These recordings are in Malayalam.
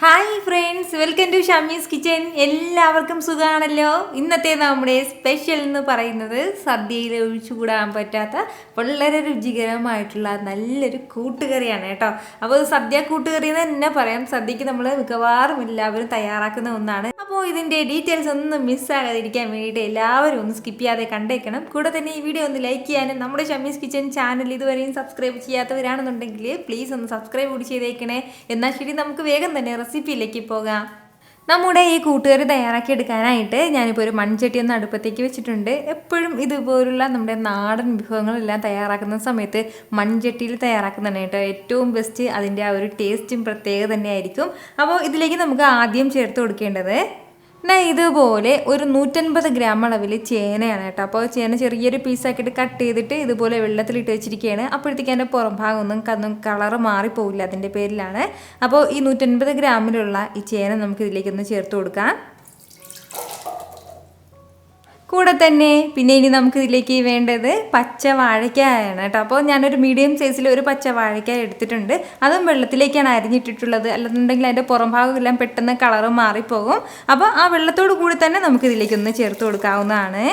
Hi friends, welcome to Shami's kitchen. എല്ലാവർക്കും സുഖമാണല്ലോ. ഇന്നത്തെ നമ്മുടെ സ്പെഷ്യൽ എന്ന് പറയുന്നത് സദ്യയിൽ ഒഴിച്ചുകൂടാൻ പറ്റാത്ത വളരെ രുചികരമായിട്ടുള്ള നല്ലൊരു കൂട്ടുകറിയാണ് കേട്ടോ. അപ്പോൾ സദ്യ കൂട്ടുകറി എന്ന് തന്നെ പറയാം. സദ്യക്ക് നമ്മൾ മിക്കവാറും എല്ലാവരും തയ്യാറാക്കുന്ന ഒന്നാണ്. അപ്പോൾ ഇതിൻ്റെ ഡീറ്റെയിൽസ് ഒന്നും മിസ്സാകാതിരിക്കാൻ വേണ്ടിയിട്ട് എല്ലാവരും ഒന്ന് സ്കിപ്പ് ചെയ്യാതെ കണ്ടേക്കണം. കൂടെ തന്നെ ഈ വീഡിയോ ഒന്ന് ലൈക്ക് ചെയ്യാനും നമ്മുടെ ഷമീസ് കിച്ചൻ ചാനൽ ഇതുവരെയും സബ്സ്ക്രൈബ് ചെയ്യാത്തവരാണെന്നുണ്ടെങ്കിൽ പ്ലീസ് ഒന്ന് സബ്സ്ക്രൈബ് കൂടി ചെയ്തേക്കണേ. എന്നാൽ ശരി, നമുക്ക് വേഗം തന്നെ റെസിപ്പിയിലേക്ക് പോകാം. നമ്മുടെ ഈ കൂട്ടുകറി തയ്യാറാക്കി എടുക്കാനായിട്ട് ഞാനിപ്പോൾ ഒരു മൺചട്ടി ഒന്ന് അടുപ്പത്തേക്ക് വെച്ചിട്ടുണ്ട്. എപ്പോഴും ഇതുപോലുള്ള നമ്മുടെ നാടൻ വിഭവങ്ങളെല്ലാം തയ്യാറാക്കുന്ന സമയത്ത് മൺചട്ടിയിൽ തയ്യാറാക്കുന്നതാണ് കേട്ടോ ഏറ്റവും ബെസ്റ്റ്. അതിൻ്റെ ആ ഒരു ടേസ്റ്റും പ്രത്യേക തന്നെയായിരിക്കും. അപ്പോൾ ഇതിലേക്ക് നമുക്ക് ആദ്യം ചേർത്ത് കൊടുക്കേണ്ടത് ഇതുപോലെ ഒരു 150 ഗ്രാം അളവിൽ ചേനയാണ് കേട്ടോ. അപ്പോൾ ചേന ചെറിയൊരു പീസാക്കിയിട്ട് കട്ട് ചെയ്തിട്ട് ഇതുപോലെ വെള്ളത്തിലിട്ട് വെച്ചിരിക്കുകയാണ്. അപ്പോഴത്തേക്ക് അതിൻ്റെ പുറം ഭാഗമൊന്നും കളറ് മാറിപ്പോവില്ല, അതിൻ്റെ പേരിലാണ്. അപ്പോൾ ഈ 150 ഗ്രാമിലുള്ള ഈ ചേന നമുക്ക് ഇതിലേക്കൊന്ന് ചേർത്ത് കൊടുക്കാം. കൂടെ തന്നെ പിന്നെ ഇനി നമുക്ക് ഇതിലേക്ക് വേണ്ടത് പച്ച വാഴയ്ക്കായാണ് കേട്ടോ. അപ്പോൾ ഞാനൊരു മീഡിയം സൈസിൽ ഒരു പച്ച വാഴയ്ക്ക എടുത്തിട്ടുണ്ട്. അതും വെള്ളത്തിലേക്കാണ് അരിഞ്ഞിട്ടിട്ടുള്ളത്. അല്ലെന്നുണ്ടെങ്കിൽ അതിൻ്റെ പുറം ഭാഗമെല്ലാം പെട്ടെന്ന് കളറ് മാറിപ്പോകും. അപ്പോൾ ആ വെള്ളത്തോട് കൂടി തന്നെ നമുക്ക് ഇതിലേക്കൊന്ന് ചേർത്ത് കൊടുക്കാവുന്നതാണ്.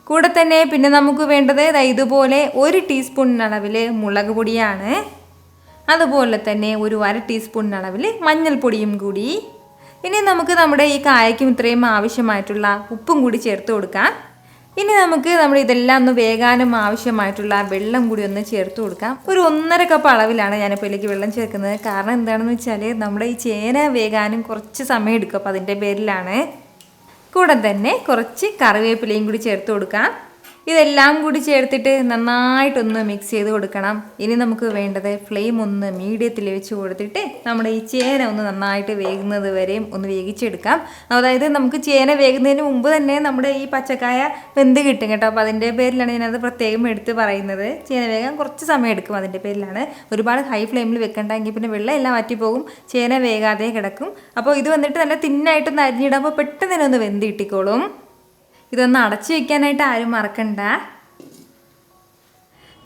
കൂടെ തന്നെ പിന്നെ നമുക്ക് വേണ്ടത് ഇതുപോലെ 1 ടീസ്പൂൺ അളവിൽ മുളക് പൊടിയാണ്. അതുപോലെ തന്നെ ഒരു 1/2 ടീസ്പൂൺ അളവിൽ മഞ്ഞൾപ്പൊടിയും കൂടി. ഇനി നമുക്ക് നമ്മുടെ ഈ കായയ്ക്കും ഇത്രയും ആവശ്യമായിട്ടുള്ള ഉപ്പും കൂടി ചേർത്ത് കൊടുക്കാം. ഇനി നമുക്ക് നമ്മുടെ ഇതെല്ലാം ഒന്ന് വേകാനും ആവശ്യമായിട്ടുള്ള വെള്ളം കൂടി ഒന്ന് ചേർത്ത് കൊടുക്കാം. ഒരു 1.5 കപ്പ് അളവിലാണ് ഞാനിപ്പോൾ ഇതിലേക്ക് വെള്ളം ചേർക്കുന്നത്. കാരണം എന്താണെന്ന് വെച്ചാൽ നമ്മുടെ ഈ ചേന വേകാനും കുറച്ച് സമയം എടുക്കും. അപ്പോൾ അതിൻ്റെ പേരിലാണ്. കൂടെ തന്നെ കുറച്ച് കറിവേപ്പിലയും കൂടി ചേർത്ത് കൊടുക്കാം. ഇതെല്ലാം കൂടി ചേർത്തിട്ട് നന്നായിട്ടൊന്ന് മിക്സ് ചെയ്ത് കൊടുക്കണം. ഇനി നമുക്ക് വേണ്ടത് ഫ്ലെയിം ഒന്ന് മീഡിയത്തിൽ വെച്ച് കൊടുത്തിട്ട് നമ്മുടെ ഈ ചേന ഒന്ന് നന്നായിട്ട് വേകുന്നത് വരെയും ഒന്ന് വേവിച്ചെടുക്കാം. അതായത് നമുക്ക് ചേന വേകുന്നതിന് മുമ്പ് തന്നെ നമ്മുടെ ഈ പച്ചക്കായ വെന്ത് കിട്ടും കേട്ടോ. അപ്പോൾ അതിൻ്റെ പേരിലാണ് ഞാനത് പ്രത്യേകം എടുത്ത് പറയുന്നത്. ചേന വേകാൻ കുറച്ച് സമയം എടുക്കും, അതിൻ്റെ പേരിലാണ്. ഒരുപാട് ഹൈ ഫ്ലെയിമിൽ വെക്കണ്ടെങ്കിൽ പിന്നെ വെള്ളം എല്ലാം വറ്റിപ്പോകും, ചേന വേകാതെ കിടക്കും. അപ്പോൾ ഇത് വന്നിട്ട് നല്ല തിന്നായിട്ടൊന്ന് അരിഞ്ഞിടുമ്പോൾ പെട്ടെന്ന് തന്നെ ഒന്ന് വെന്ത് കിട്ടിക്കോളും. ഇതൊന്ന് അടച്ചു വയ്ക്കാനായിട്ട് ആരും മറക്കണ്ട.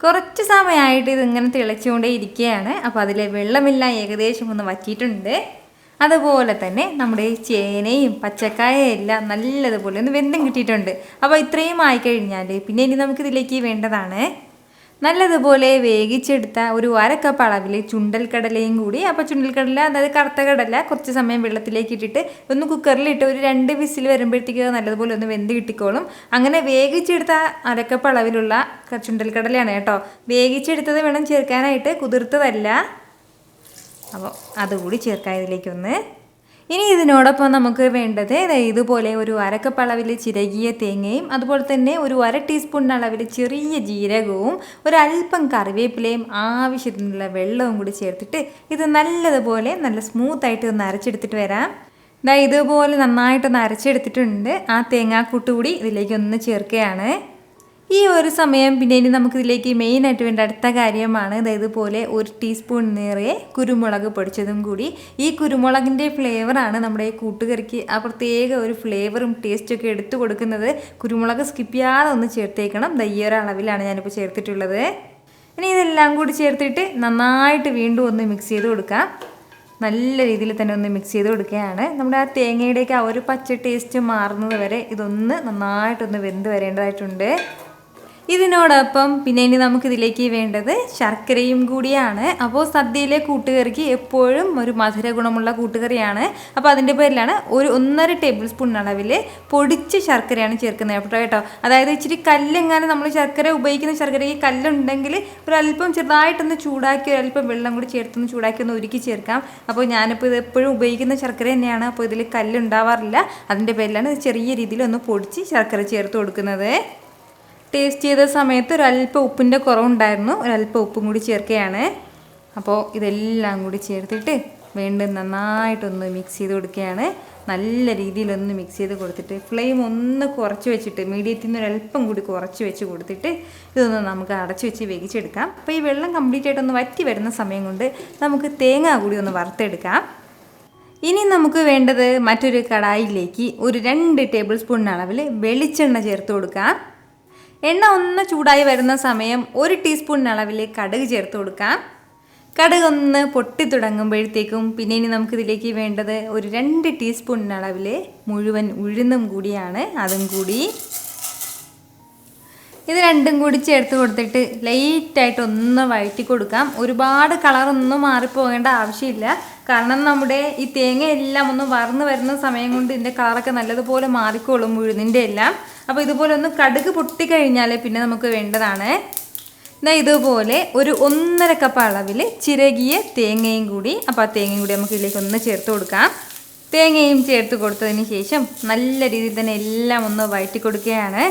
കുറച്ച് സമയമായിട്ട് ഇതിങ്ങനെ തിളച്ചുകൊണ്ടേ ഇരിക്കുകയാണ്. അപ്പോൾ അതിലെ വെള്ളമെല്ലാം ഏകദേശം ഒന്ന് വറ്റിയിട്ടുണ്ട്. അതുപോലെ തന്നെ നമ്മുടെ ചേനയും പച്ചക്കായയും എല്ലാം നല്ലതുപോലെ ഒന്ന് വെന്തും കിട്ടിയിട്ടുണ്ട്. അപ്പോൾ ഇത്രയും ആയിക്കഴിഞ്ഞാൽ പിന്നെ ഇനി നമുക്കിതിലേക്ക് വേണ്ടതാണ് നല്ലതുപോലെ വേവിച്ചെടുത്ത ഒരു 1/2 കപ്പ് അളവിൽ ചുണ്ടൽ കടലയും കൂടി. അപ്പോൾ ചുണ്ടൽ കടല, അതായത് കറുത്ത കടല, കുറച്ച് സമയം വെള്ളത്തിലേക്ക് ഇട്ടിട്ട് ഒന്ന് കുക്കറിലിട്ട് ഒരു 2 വിസിൽ വരുമ്പോഴത്തേക്ക് നല്ലതുപോലെ ഒന്ന് വെന്ത് കിട്ടിക്കോളും. അങ്ങനെ വേവിച്ചെടുത്ത 1/2 കപ്പ് അളവിലുള്ള ചുണ്ടൽ കടലയാണ് കേട്ടോ. വേവിച്ചെടുത്തത് വേണം ചേർക്കാനായിട്ട്, കുതിർത്തതല്ല. അപ്പോൾ അതുകൂടി ചേർക്കാം ഇതിലേക്കൊന്ന്. ഇനി ഇതിനോടൊപ്പം നമുക്ക് വേണ്ടത് ഇതുപോലെ ഒരു 1/2 കപ്പ് അളവിൽ ചിരകിയ തേങ്ങയും അതുപോലെ തന്നെ ഒരു 1/2 ടീസ്പൂൺ അളവിൽ ചെറിയ ജീരകവും ഒരല്പം കറിവേപ്പിലയും ആവശ്യത്തിനുള്ള വെള്ളവും കൂടി ചേർത്തിട്ട് ഇത് നല്ലതുപോലെ നല്ല സ്മൂത്തായിട്ട് ഒന്ന് അരച്ചെടുത്തിട്ട് വരാം. ഇതുപോലെ നന്നായിട്ടൊന്ന് അരച്ചെടുത്തിട്ടുണ്ട്. ആ തേങ്ങാക്കൂട്ട് കൂടി ഇതിലേക്കൊന്ന് ചേർക്കുകയാണ്. ഈ ഒരു സമയം പിന്നെ ഇനി നമുക്കിതിലേക്ക് മെയിനായിട്ട് വേണ്ട അടുത്ത കാര്യമാണ് ഇതുപോലെ 1 ടീസ്പൂൺ നിറയെ കുരുമുളക് പൊടിച്ചതും കൂടി. ഈ കുരുമുളകിൻ്റെ ഫ്ലേവറാണ് നമ്മുടെ ഈ കൂട്ടുകറിക്ക് ആ പ്രത്യേക ഒരു ഫ്ലേവറും ടേസ്റ്റൊക്കെ എടുത്തു കൊടുക്കുന്നത്. കുരുമുളക് സ്കിപ്പ് ചെയ്യാതെ ഒന്ന് ചേർത്തേക്കണം. ഈ ഒരു അളവിലാണ് ഞാനിപ്പോൾ ചേർത്തിട്ടുള്ളത്. ഇനി ഇതെല്ലാം കൂടി ചേർത്തിട്ട് നന്നായിട്ട് വീണ്ടും ഒന്ന് മിക്സ് ചെയ്ത് കൊടുക്കാം. നല്ല രീതിയിൽ തന്നെ ഒന്ന് മിക്സ് ചെയ്ത് കൊടുക്കുകയാണ്. നമ്മുടെ ആ തേങ്ങയുടെയൊക്കെ ആ ഒരു പച്ച ടേസ്റ്റ് മാറുന്നത് വരെ ഇതൊന്ന് നന്നായിട്ടൊന്ന് വെന്ത് വരേണ്ടതായിട്ടുണ്ട്. ഇതിനോടൊപ്പം പിന്നെ ഇനി നമുക്കിതിലേക്ക് വേണ്ടത് ശർക്കരയും കൂടിയാണ്. അപ്പോൾ സദ്യയിലെ കൂട്ടുകറിക്ക് എപ്പോഴും ഒരു മധുര ഗുണമുള്ള കൂട്ടുകറിയാണ്. അപ്പോൾ അതിൻ്റെ പേരിലാണ് ഒരു 1.5 ടേബിൾ സ്പൂൺ അളവിൽ പൊടിച്ച ശർക്കരയാണ് ചേർക്കുന്നത് കേട്ടോ. അതായത് ഇച്ചിരി കല്ലെങ്ങാനും നമ്മൾ ശർക്കര ഉപയോഗിക്കുന്ന ശർക്കരയ്ക്ക് കല്ലുണ്ടെങ്കിൽ ഒരല്പം ചെറുതായിട്ടൊന്ന് ചൂടാക്കി ഒരല്പം വെള്ളം കൂടി ചേർത്തൊന്ന് ചൂടാക്കി ഒന്ന് ഉരുക്കി ചേർക്കാം. അപ്പോൾ ഞാനിപ്പോൾ ഇത് എപ്പോഴും ഉപയോഗിക്കുന്ന ശർക്കര തന്നെയാണ്. അപ്പോൾ ഇതിൽ കല്ലുണ്ടാവാറില്ല, അതിൻ്റെ പേരിലാണ് ചെറിയ രീതിയിൽ ഒന്ന് പൊടിച്ച് ശർക്കര ചേർത്ത് കൊടുക്കുന്നത്. ടേസ്റ്റ് ചെയ്ത സമയത്ത് ഒരല്പം ഉപ്പിൻ്റെ കുറവുണ്ടായിരുന്നു, ഒരല്പം ഉപ്പും കൂടി ചേർക്കുകയാണ്. അപ്പോൾ ഇതെല്ലാം കൂടി ചേർത്തിട്ട് വീണ്ടും നന്നായിട്ടൊന്ന് മിക്സ് ചെയ്ത് കൊടുക്കുകയാണ്. നല്ല രീതിയിലൊന്ന് മിക്സ് ചെയ്ത് കൊടുത്തിട്ട് ഫ്ലെയിം ഒന്ന് കുറച്ച് വെച്ചിട്ട് മീഡിയത്തിൽ നിന്ന് ഒരല്പം കൂടി കുറച്ച് വെച്ച് കൊടുത്തിട്ട് ഇതൊന്ന് നമുക്ക് അടച്ചു വെച്ച് വേവിച്ചെടുക്കാം. അപ്പോൾ ഈ വെള്ളം കംപ്ലീറ്റ് ആയിട്ടൊന്ന് വറ്റി വരുന്ന സമയം കൊണ്ട് നമുക്ക് തേങ്ങ കൂടി ഒന്ന് വറുത്തെടുക്കാം. ഇനി നമുക്ക് വേണ്ടത് മറ്റൊരു കടായിലേക്ക് ഒരു 2 ടേബിൾ സ്പൂൺ അളവിൽ വെളിച്ചെണ്ണ ചേർത്ത് കൊടുക്കാം. എണ്ണ ഒന്ന് ചൂടായി വരുന്ന സമയം 1 ടീസ്പൂൺ അളവിൽ കടുക് ചേർത്ത് കൊടുക്കാം. കടുകൊന്ന് പൊട്ടി തുടങ്ങുമ്പോഴത്തേക്കും പിന്നെ ഇനി നമുക്കിതിലേക്ക് വേണ്ടത് ഒരു 2 ടീസ്പൂൺ അളവിൽ മുഴുവൻ ഉഴുന്നും കൂടിയാണ്. അതും കൂടി ഇത് രണ്ടും കൂടി ചേർത്ത് കൊടുത്തിട്ട് ലൈറ്റായിട്ട് ഒന്ന് വഴറ്റി കൊടുക്കാം. ഒരുപാട് കളറൊന്നും മാറിപ്പോകേണ്ട ആവശ്യമില്ല. കാരണം നമ്മുടെ ഈ തേങ്ങ എല്ലാം ഒന്ന് വറന്ന് വരുന്ന സമയം കൊണ്ട് ഇതിൻ്റെ കളറൊക്കെ നല്ലതുപോലെ മാറിക്കോളും ഉഴുന്നിൻ്റെ എല്ലാം. അപ്പോൾ ഇതുപോലെ ഒന്ന് കടുക് പൊട്ടിക്കഴിഞ്ഞാൽ പിന്നെ നമുക്ക് വേണ്ടതാണ് ഇതുപോലെ ഒരു 1.5 കപ്പ് അളവിൽ ചിരകിയ തേങ്ങയും കൂടി. അപ്പോൾ ആ തേങ്ങയും കൂടി നമുക്ക് ഇതിലേക്ക് ഒന്ന് ചേർത്ത് കൊടുക്കാം. തേങ്ങയും ചേർത്ത് കൊടുത്തതിന് ശേഷം നല്ല രീതിയിൽ തന്നെ എല്ലാം ഒന്ന് വഴറ്റി കൊടുക്കുകയാണ്.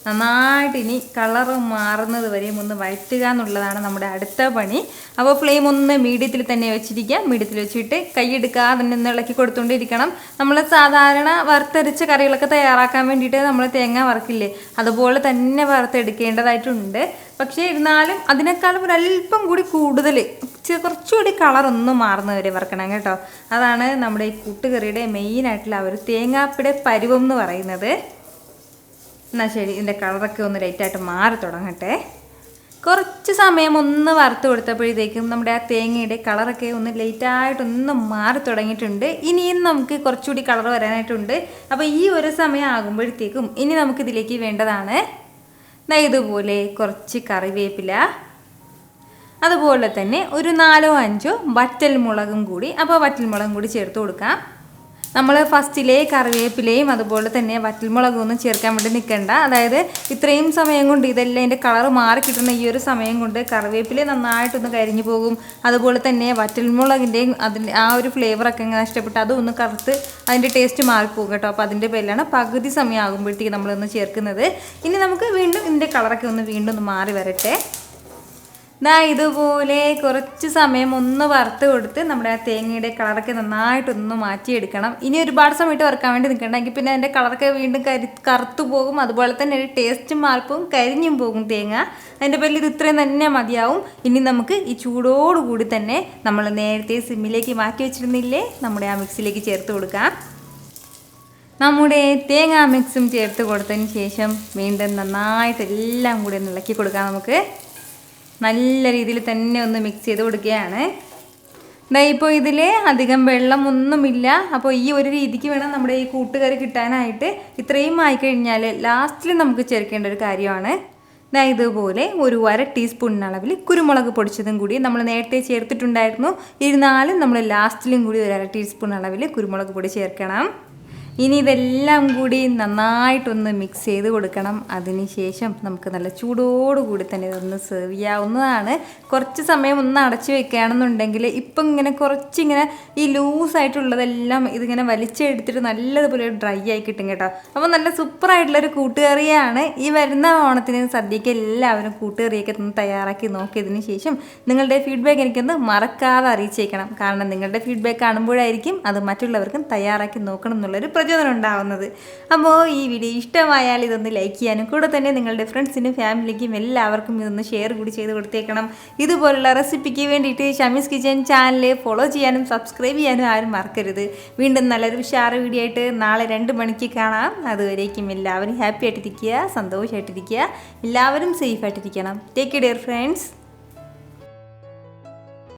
നന്നായിട്ട് ഇനി കളറ് മാറുന്നത് വരെയും ഒന്ന് വഴറ്റുക എന്നുള്ളതാണ് നമ്മുടെ അടുത്ത പണി. അപ്പോൾ ഫ്ലെയിം ഒന്ന് മീഡിയത്തിൽ തന്നെ വെച്ചിരിക്കുക. മീഡിയത്തിൽ വെച്ചിട്ട് കൈയെടുക്കാതെ തന്നെ ഒന്ന് ഇളക്കി കൊടുത്തുകൊണ്ടിരിക്കണം. നമ്മൾ സാധാരണ വറുത്തരച്ച കറികളൊക്കെ തയ്യാറാക്കാൻ വേണ്ടിയിട്ട് നമ്മൾ തേങ്ങ വറക്കില്ലേ, അതുപോലെ തന്നെ വറുത്തെടുക്കേണ്ടതായിട്ടുണ്ട്. പക്ഷേ ഇരുന്നാലും അതിനേക്കാളും ഒരല്പം കൂടി കൂടുതൽ കുറച്ചുകൂടി കളറൊന്ന് മാറുന്നവരെ വറക്കണം കേട്ടോ. അതാണ് നമ്മുടെ ഈ കൂട്ടുകറിയുടെ മെയിനായിട്ടുള്ള ഒരു തേങ്ങാപ്പിടെ പരുവം എന്ന് പറയുന്നത്. എന്നാൽ ശരി, ഇതിൻ്റെ കളറൊക്കെ ഒന്ന് ലൈറ്റായിട്ട് മാറി തുടങ്ങട്ടെ. കുറച്ച് സമയം ഒന്ന് വറുത്ത് കൊടുത്തപ്പോഴത്തേക്കും നമ്മുടെ ആ തേങ്ങയുടെ കളറൊക്കെ ഒന്ന് ലൈറ്റായിട്ടൊന്ന് മാറി തുടങ്ങിയിട്ടുണ്ട്. ഇനിയും നമുക്ക് കുറച്ചുകൂടി കളർ വരാനായിട്ടുണ്ട്. അപ്പോൾ ഈ ഒരു സമയം ആകുമ്പോഴത്തേക്കും ഇനി നമുക്കിതിലേക്ക് വേണ്ടതാണ് ഇതുപോലെ കുറച്ച് കറിവേപ്പില, അതുപോലെ തന്നെ ഒരു 4-5 വറ്റൽമുളകും കൂടി. അപ്പോൾ വറ്റൽമുളകും കൂടി ചേർത്ത് കൊടുക്കാം. നമ്മൾ ഫസ്റ്റിലെ കറിവേപ്പിലയും അതുപോലെ തന്നെ വറ്റൽമുളകും ഒന്നും ചേർക്കാൻ വേണ്ടി നിൽക്കണ്ട. അതായത് ഇത്രയും സമയം കൊണ്ട് ഇതെല്ലാം അതിൻ്റെ കളർ മാറി കിട്ടുന്ന ഈ ഒരു സമയം കൊണ്ട് കറിവേപ്പില നന്നായിട്ടൊന്ന് കരിഞ്ഞു പോകും. അതുപോലെ തന്നെ വറ്റൽമുളകിൻ്റെയും അതിൻ്റെ ആ ഒരു ഫ്ലേവറൊക്കെ ഇങ്ങനെ നഷ്ടപ്പെട്ട് അതൊന്ന് കറുത്ത് അതിൻ്റെ ടേസ്റ്റ് മാറിപ്പോകും കേട്ടോ. അപ്പോൾ അതിൻ്റെ പേരിലാണ് പകുതി സമയം ആകുമ്പോഴത്തേക്ക് നമ്മളൊന്ന് ചേർക്കുന്നത്. ഇനി നമുക്ക് വീണ്ടും ഇതിൻ്റെ കളറൊക്കെ ഒന്ന് വീണ്ടും ഒന്ന് മാറി വരട്ടെ. ഇതുപോലെ കുറച്ച് സമയം ഒന്ന് വറുത്ത് കൊടുത്ത് നമ്മുടെ ആ തേങ്ങയുടെ കളറൊക്കെ നന്നായിട്ടൊന്ന് മാറ്റിയെടുക്കണം. ഇനി ഒരുപാട് സമയത്ത് വറുക്കാൻ വേണ്ടി നിൽക്കണമെങ്കിൽ പിന്നെ അതിൻ്റെ കളറൊക്കെ വീണ്ടും കറുത്തു പോകും. അതുപോലെ തന്നെ ഒരു ടേസ്റ്റും മാറിപ്പോകും, കരിഞ്ഞും പോകും തേങ്ങ. അതിൻ്റെ പേരിൽ ഇത് ഇത്രയും തന്നെ മതിയാവും. ഇനി നമുക്ക് ഈ ചൂടോടുകൂടി തന്നെ നമ്മൾ നേരത്തെ സിമ്മിലേക്ക് മാറ്റി വെച്ചിരുന്നില്ലേ, നമ്മുടെ ആ മിക്സിലേക്ക് ചേർത്ത് കൊടുക്കാം. നമ്മുടെ തേങ്ങാ മിക്സും ചേർത്ത് കൊടുത്തതിന് ശേഷം വീണ്ടും നന്നായിട്ട് എല്ലാം കൂടി ഒന്ന് ഇളക്കി കൊടുക്കാം. നമുക്ക് നല്ല രീതിയിൽ തന്നെ ഒന്ന് മിക്സ് ചെയ്ത് കൊടുക്കുകയാണ്. ഇപ്പോൾ ഇതിൽ അധികം വെള്ളമൊന്നുമില്ല. അപ്പോൾ ഈ ഒരു രീതിക്ക് വേണം നമ്മുടെ ഈ കൂട്ടുകറി കിട്ടാനായിട്ട്. ഇത്രയും ആയിക്കഴിഞ്ഞാൽ ലാസ്റ്റിൽ നമുക്ക് ചേർക്കേണ്ട ഒരു കാര്യമാണ് ഇതുപോലെ ഒരു 1/2 ടീസ്പൂൺ അളവിൽ കുരുമുളക് പൊടിച്ചതും കൂടി നമ്മൾ നേരത്തെ ചേർത്തിട്ടുണ്ടായിരുന്നു. ഇരുന്നാലും നമ്മൾ ലാസ്റ്റിലും കൂടി ഒരു 1/2 ടീസ്പൂൺ അളവിൽ കുരുമുളക് പൊടി ചേർക്കണം. ഇനി ഇതെല്ലാം കൂടി നന്നായിട്ടൊന്ന് മിക്സ് ചെയ്ത് കൊടുക്കണം. അതിനുശേഷം നമുക്ക് നല്ല ചൂടോടുകൂടി തന്നെ ഇതൊന്ന് സെർവ് ചെയ്യാവുന്നതാണ്. കുറച്ച് സമയം ഒന്ന് അടച്ചു വെക്കുകയാണെന്നുണ്ടെങ്കിൽ ഇപ്പം ഇങ്ങനെ കുറച്ചിങ്ങനെ ഈ ലൂസായിട്ടുള്ളതെല്ലാം ഇതിങ്ങനെ വലിച്ചെടുത്തിട്ട് നല്ലതുപോലെ ഡ്രൈ ആയി കിട്ടും കേട്ടോ. അപ്പോൾ നല്ല സൂപ്പറായിട്ടുള്ളൊരു കൂട്ടുകറിയാണ്. ഈ വരുന്ന ഓണത്തിന് സദ്യയ്ക്ക് എല്ലാവരും കൂട്ടുകറിയൊക്കെ ഒന്ന് തയ്യാറാക്കി നോക്കിയതിന് ശേഷം നിങ്ങളുടെ ഫീഡ്ബാക്ക് എനിക്കൊന്ന് മറക്കാതെ അറിയിച്ചേക്കണം. കാരണം നിങ്ങളുടെ ഫീഡ്ബാക്ക് കാണുമ്പോഴായിരിക്കും അത് മറ്റുള്ളവർക്കും തയ്യാറാക്കി നോക്കണം എന്നുള്ളൊരു പ്രചോദനം ഉണ്ടാവുന്നത്. അപ്പോൾ ഈ വീഡിയോ ഇഷ്ടമായാൽ ഇതൊന്ന് ലൈക്ക് ചെയ്യാനും കൂടെ തന്നെ നിങ്ങളുടെ ഫ്രണ്ട്സിനും ഫാമിലിക്കും എല്ലാവർക്കും ഇതൊന്ന് ഷെയർ കൂടി ചെയ്ത് കൊടുത്തേക്കണം. ഇതുപോലുള്ള റെസിപ്പിക്ക് വേണ്ടിയിട്ട് ഷമീസ് കിച്ചൻ ചാനൽ ഫോളോ ചെയ്യാനും സബ്സ്ക്രൈബ് ചെയ്യാനും ആരും മറക്കരുത്. വീണ്ടും നല്ലൊരു ഉഷാറ് വീഡിയോ ആയിട്ട് നാളെ 2 മണിക്ക് കാണാം. അതുവരേക്കും എല്ലാവരും ഹാപ്പി ആയിട്ടിരിക്കുക, സന്തോഷമായിട്ടിരിക്കുക, എല്ലാവരും സേഫ് ആയിട്ടിരിക്കണം. Take care friends.